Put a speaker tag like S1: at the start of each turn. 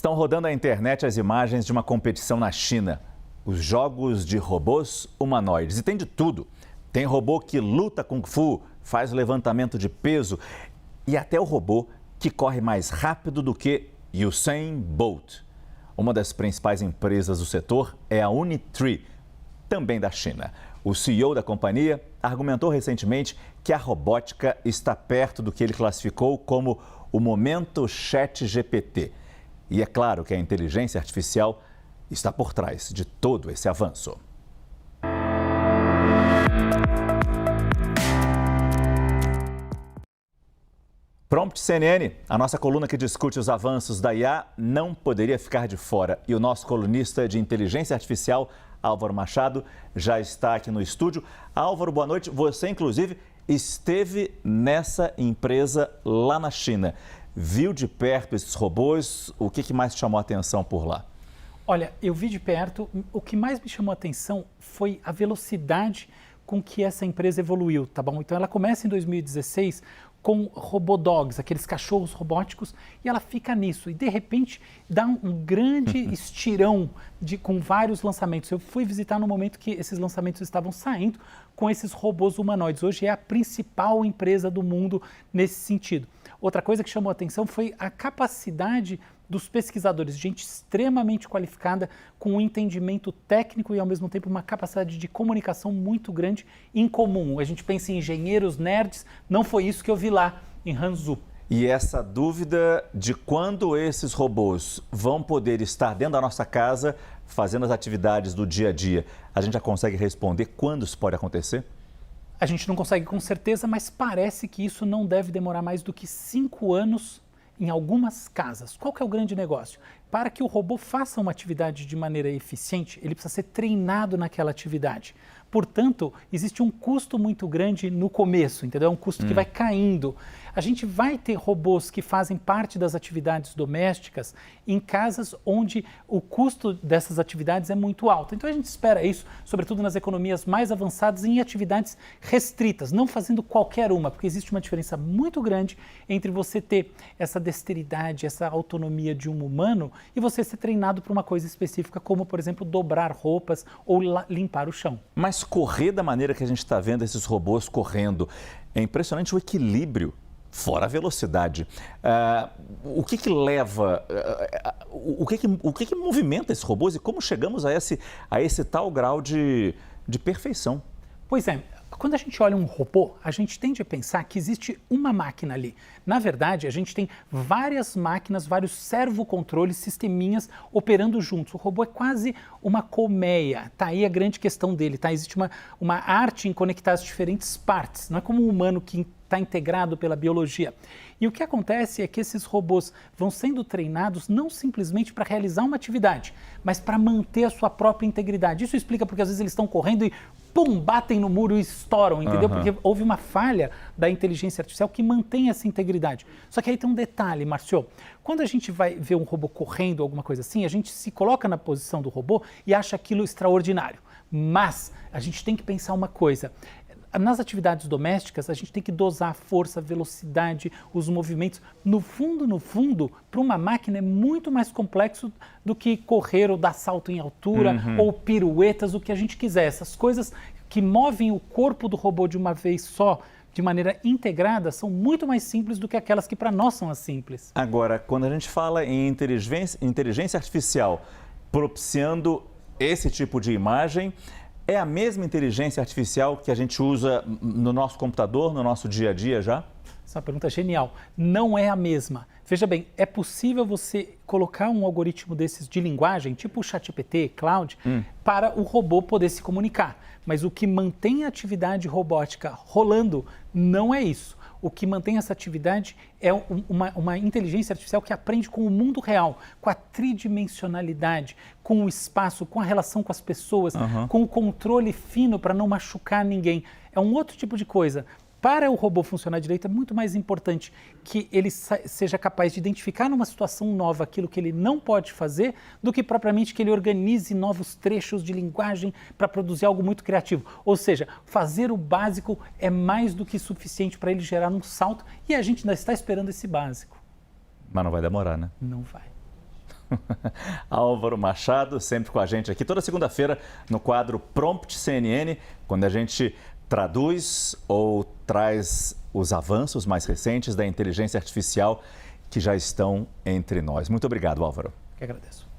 S1: Estão rodando na internet as imagens de uma competição na China. Os jogos de robôs humanoides. E tem de tudo. Tem robô que luta Kung Fu, faz levantamento de peso e até o robô que corre mais rápido do que Usain Bolt. Uma das principais empresas do setor é a Unitree, também da China. O CEO da companhia argumentou recentemente que a robótica está perto do que ele classificou como o momento ChatGPT. E é claro que a inteligência artificial está por trás de todo esse avanço. Prompt CNN, a nossa coluna que discute os avanços da IA, não poderia ficar de fora. E o nosso colunista de inteligência artificial, Álvaro Machado, já está aqui no estúdio. Álvaro, boa noite. Você, inclusive, esteve nessa empresa lá na China. Viu de perto esses robôs? O que mais te chamou a atenção por lá?
S2: Olha, eu vi de perto. O que mais me chamou a atenção foi a velocidade com que essa empresa evoluiu, tá bom? Então, ela começa em 2016 com robodogs, aqueles cachorros robóticos, e ela fica nisso. E, de repente, dá um grande estirão com vários lançamentos. Eu fui visitar no momento que esses lançamentos estavam saindo com esses robôs humanoides. Hoje é a principal empresa do mundo nesse sentido. Outra coisa que chamou a atenção foi a capacidade dos pesquisadores, gente extremamente qualificada, com um entendimento técnico e, ao mesmo tempo, uma capacidade de comunicação muito grande em comum. A gente pensa em engenheiros nerds, não foi isso que eu vi lá em Hangzhou.
S1: E essa dúvida de quando esses robôs vão poder estar dentro da nossa casa, fazendo as atividades do dia a dia, a gente já consegue responder quando isso pode acontecer?
S2: A gente não consegue com certeza, mas parece que isso não deve demorar mais do que 5 anos em algumas casas. Qual que é o grande negócio? Para que o robô faça uma atividade de maneira eficiente, ele precisa ser treinado naquela atividade. Portanto, existe um custo muito grande no começo, entendeu? É um custo que vai caindo. A gente vai ter robôs que fazem parte das atividades domésticas em casas onde o custo dessas atividades é muito alto. Então a gente espera isso, sobretudo nas economias mais avançadas, em atividades restritas, não fazendo qualquer uma, porque existe uma diferença muito grande entre você ter essa dexteridade, essa autonomia de um humano e você ser treinado para uma coisa específica, como, por exemplo, dobrar roupas ou limpar o chão.
S1: Mas correr da maneira que a gente está vendo esses robôs correndo, é impressionante o equilíbrio, fora a velocidade. O que leva, o que movimenta esses robôs e como chegamos a esse tal grau de perfeição?
S2: Pois é. Quando a gente olha um robô, a gente tende a pensar que existe uma máquina ali. Na verdade, a gente tem várias máquinas, vários servocontroles, sisteminhas operando juntos. O robô é quase uma colmeia. Tá aí a grande questão dele, tá? Existe uma arte em conectar as diferentes partes. Não é como um humano que está integrado pela biologia. E o que acontece é que esses robôs vão sendo treinados não simplesmente para realizar uma atividade, mas para manter a sua própria integridade. Isso explica porque às vezes eles estão correndo e pum, batem no muro e estouram, entendeu? Porque houve uma falha da inteligência artificial que mantém essa integridade. Só que aí tem um detalhe, Márcio. Quando a gente vai ver um robô correndo, alguma coisa assim, a gente se coloca na posição do robô e acha aquilo extraordinário. Mas a gente tem que pensar uma coisa. Nas atividades domésticas, a gente tem que dosar a força, a velocidade, os movimentos. No fundo, para uma máquina é muito mais complexo do que correr ou dar salto em altura ou piruetas, o que a gente quiser. Essas coisas que movem o corpo do robô de uma vez só, de maneira integrada, são muito mais simples do que aquelas que para nós são as simples.
S1: Agora, quando a gente fala em inteligência artificial propiciando esse tipo de imagem, é a mesma inteligência artificial que a gente usa no nosso computador, no nosso dia a dia já?
S2: Essa é uma pergunta genial. Não é a mesma. Veja bem, é possível você colocar um algoritmo desses de linguagem, tipo o ChatGPT, Cloud, para o robô poder se comunicar. Mas o que mantém a atividade robótica rolando não é isso. O que mantém essa atividade é uma inteligência artificial que aprende com o mundo real, com a tridimensionalidade, com o espaço, com a relação com as pessoas, com o controle fino para não machucar ninguém. É um outro tipo de coisa. Para o robô funcionar direito, é muito mais importante que ele seja capaz de identificar numa situação nova aquilo que ele não pode fazer, do que propriamente que ele organize novos trechos de linguagem para produzir algo muito criativo. Ou seja, fazer o básico é mais do que suficiente para ele gerar um salto e a gente ainda está esperando esse básico.
S1: Mas não vai demorar, né?
S2: Não vai.
S1: Álvaro Machado, sempre com a gente aqui, toda segunda-feira no quadro Prompt CNN, quando a gente traduz ou traz os avanços mais recentes da inteligência artificial que já estão entre nós. Muito obrigado, Álvaro.
S2: Que agradeço.